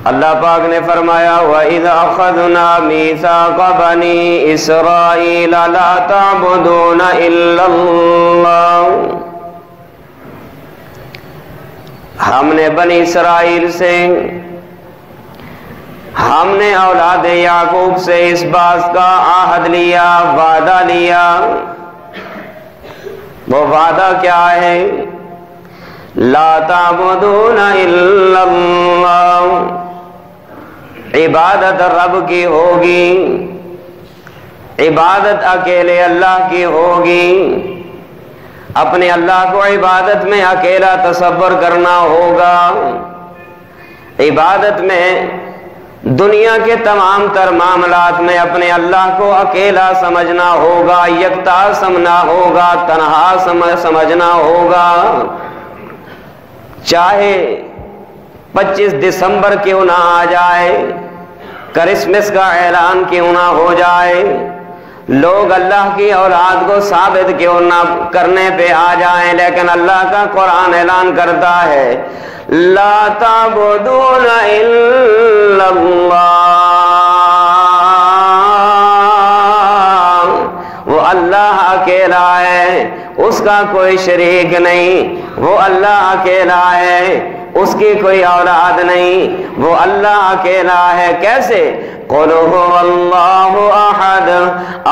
اللہ پاک نے فرمایا وَإِذْ أَخَذْنَا مِيثَاقَ بَنِي إِسْرَائِيلَ لَا تَعْبُدُونَ إِلَّا اللَّهَ، ہم نے بنی اسرائیل سے، ہم نے اولاد یعقوب سے اس بات کا عہد لیا، وعدہ لیا۔ وہ وعدہ کیا ہے؟ لا تعبدون الا اللہ، عبادت رب کی ہوگی، عبادت اکیلے اللہ کی ہوگی، اپنے اللہ کو عبادت میں اکیلا تصور کرنا ہوگا، عبادت میں دنیا کے تمام تر معاملات میں اپنے اللہ کو اکیلا سمجھنا ہوگا، یکتا سمجھنا ہوگا، تنہا سمجھنا ہوگا، چاہے 25 دسمبر کیوں نہ آ جائے، کرسمس کا اعلان کیوں نہ ہو جائے، لوگ اللہ کی اولاد کو ثابت کیوں نہ کرنے پہ آ جائیں، لیکن اللہ کا قرآن اعلان کرتا ہے لا تعبدون الا اللہ، وہ اللہ اکیلا ہے، اس کا کوئی شریک نہیں، وہ اللہ اکیلا ہے، اس کی کوئی اولاد نہیں، وہ اللہ اکیلا ہے۔ کیسے؟ قُلْ هُوَ اللَّهُ أَحَدٌ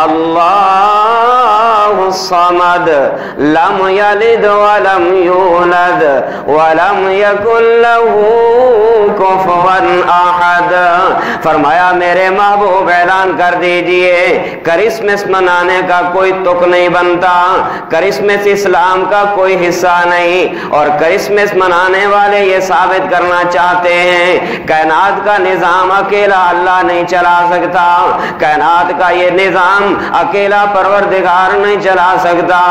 اللَّهُ الصَّمَدُ لَمْ يَلِدْ وَلَمْ يُولَدْ وَلَمْ يَكُنْ لَهُ كُفُوًا أَحَدٌ۔ فرمایا میرے محبوب اعلان کر دیجئے کرسمس منانے کا کوئی تک نہیں بنتا، کرسمس اسلام کا کوئی حصہ نہیں، اور کرسمس منانے والے یہ ثابت کرنا چاہتے ہیں کائنات کا نظام اکیلا اللہ نہیں چلا سکتا، کائنات کا یہ نظام اکیلا پروردگار نہیں چلا سکتا،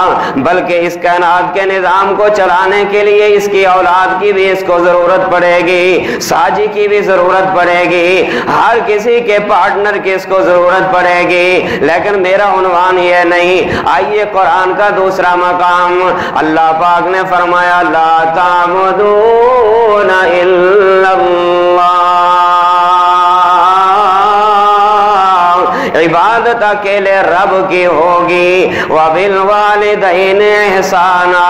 بلکہ اس کائنات کے نظام کو چلانے کے لیے اس کی اولاد کی بھی اس کو ضرورت پڑے گی، ساجی کی بھی ضرورت پڑے گی، ہر کسی کے پارٹنر کی اس کو ضرورت پڑے گی، لیکن میرا عنوان یہ نہیں۔ آئیے قرآن کا دوسرا مقام، اللہ پاک نے فرمایا لا تعبدون الا اللہ، عبادت اکیلے رب کی ہوگی، وَبِالْوَالِدَيْنِ احسانا،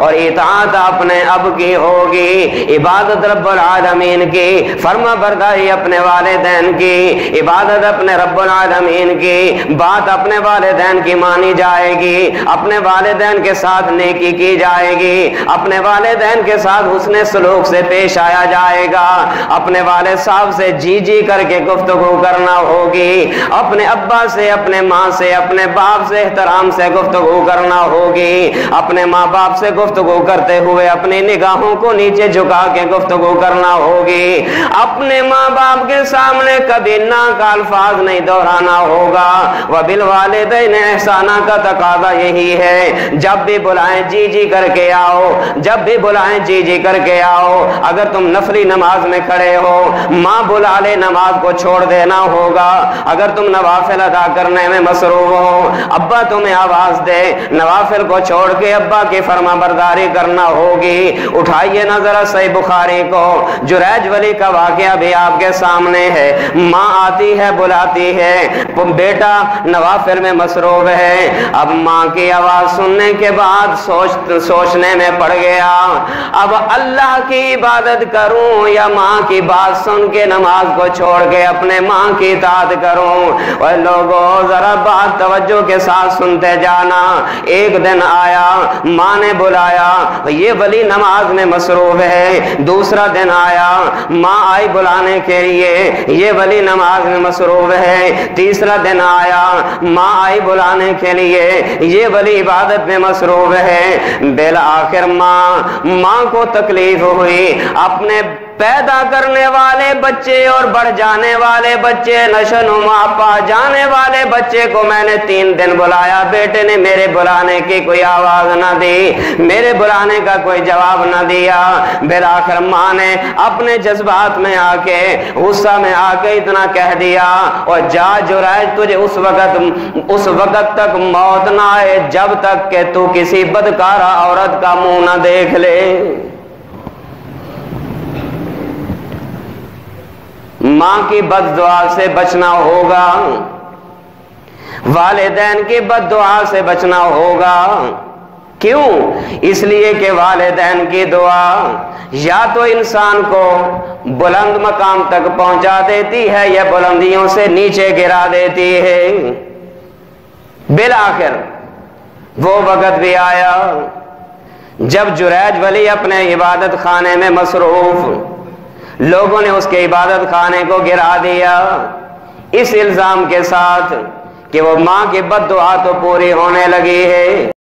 اور اطاعت اپنے اب کی ہوگی، عبادت رب العالمین کی، فرما برداری اپنے والدین کی، عبادت اپنے رب العالمین کی، بات اپنے والدین کی مانی جائے گی، اپنے والدین کے ساتھ نیکی کی جائے گی، اپنے والدین کے ساتھ حسن سلوک سے پیش آیا جائے گا، اپنے والد صاحب سے جی جی کر کے گفتگو کرنا ہوگی، اپنے ابا سے، اپنے ماں سے، اپنے باپ سے احترام سے گفتگو کرنا ہوگی، اپنے ماں باپ سے گفتگو کرتے ہوئے اپنی نگاہوں کو نیچے جھکا کے گفتگو کرنا ہوگی، اپنے ماں باپ کے سامنے کبھی نا کا الفاظ نہیں دہرانا ہوگا۔ وبالوالدین احسانہ کا تقاضا یہی ہے، جب بھی بلائیں جی جی کر کے آؤ، جب بھی بلائیں جی جی کر کے آؤ، اگر تم نفلی نماز میں کھڑے ہو ماں بلا لے نماز کو چھوڑ دینا ہوگا، اگر تم نوافل ادا کرنے میں مصروف ہو ابا تمہیں آواز دے نوافل کو چھوڑ کے ابا کی فرما برداری کرنا ہوگی۔ اٹھائیے نظر صحیح بخاری کو، جریج ولی کا واقعہ بھی آپ کے سامنے ہے، ماں آتی ہے بلاتی ہے، بیٹا نوافل میں مصروف ہے، اب ماں کی آواز سننے کے بعد سوچنے میں پڑ گیا اب اللہ کی عبادت کروں یا ماں کی بات سن کے نماز کو چھوڑ کے اپنے ماں کی اطاعت کروں۔ اور لوگوں ذرا بات توجہ کے ساتھ سنتے جانا، ایک دن آیا ماں نے بلایا، یہ ولی نماز میں مصروف ہے، دوسرا دن آیا ماں آئی بلانے کے لیے، یہ ولی نماز میں مصروف ہے، تیسرا دن آیا ماں آئی بلانے کے لیے، یہ ولی عبادت میں مصروف ہے۔ بالآخر ماں کو تکلیف ہوئی، اپنے پیدا کرنے والے بچے اور بڑھ جانے والے بچے، نشوونما پا جانے والے بچے کو میں نے 3 دن بلایا، بیٹے نے میرے بلانے کی کوئی آواز نہ دی، میرے بلانے کا کوئی جواب نہ دیا۔ بالآخر ماں نے اپنے جذبات میں آ کے، غصہ میں آ کے اتنا کہہ دیا، اور جا جریج تجھے اس وقت تک موت نہ آئے جب تک کہ تو کسی بدکارہ عورت کا منہ نہ دیکھ لے۔ ماں کی بد دعا سے بچنا ہوگا، والدین کی بد دعا سے بچنا ہوگا۔ کیوں؟ اس لیے کہ والدین کی دعا یا تو انسان کو بلند مقام تک پہنچا دیتی ہے یا بلندیوں سے نیچے گرا دیتی ہے۔ بالآخر وہ وقت بھی آیا جب جریج ولی اپنے عبادت خانے میں مصروف، لوگوں نے اس کے عبادت خانے کو گرا دیا اس الزام کے ساتھ کہ وہ ماں کی بد دعا تو پوری ہونے لگی ہے۔